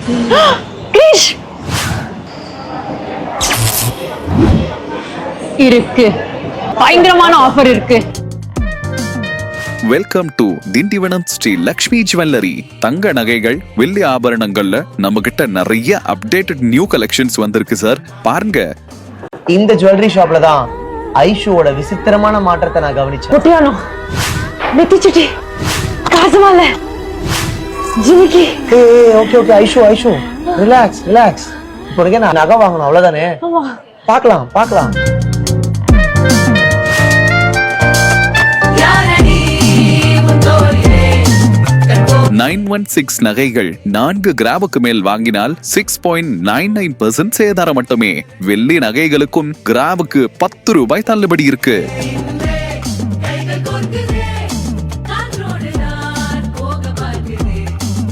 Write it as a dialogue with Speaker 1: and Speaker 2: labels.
Speaker 1: கிரீஷ் இருக்கு, பயங்கரமான ஆஃபர் இருக்கு.
Speaker 2: Welcome to Tindivanam Sri Lakshmi jewellery. தங்க நகைகள், வெள்ளி ஆபரணங்கள்ல நம்ம கிட்ட நிறைய அப்டேட்டட் நியூ கலெக்ஷன்ஸ் வந்திருக்கு சார். பாருங்க.
Speaker 3: இந்த ஜுவல்லரி ஷாப்ல தான் ஐஷுவோட விசித்திரமான மாற்றத்தை நான் கவனிச்சேன்.
Speaker 1: பொட்டியானோ, நெத்திச்சுட்டி, காசுமால, ஜிமிக்கி.
Speaker 3: Okay okay Aishu Aishu relax relax. இப்போ நான் நகை வாங்கணும் அவ்வளவுதானே. பார்க்கலாம் பார்க்கலாம்.
Speaker 2: 916 நகைகள் 4 கிராமுக்கு மேல் வாங்கினால் 6.99% சேதாரம் மட்டுமே. வெள்ளி நகைகளுக்கும் கிராமுக்கு 10 ரூபாய் தள்ளுபடி இருக்கு.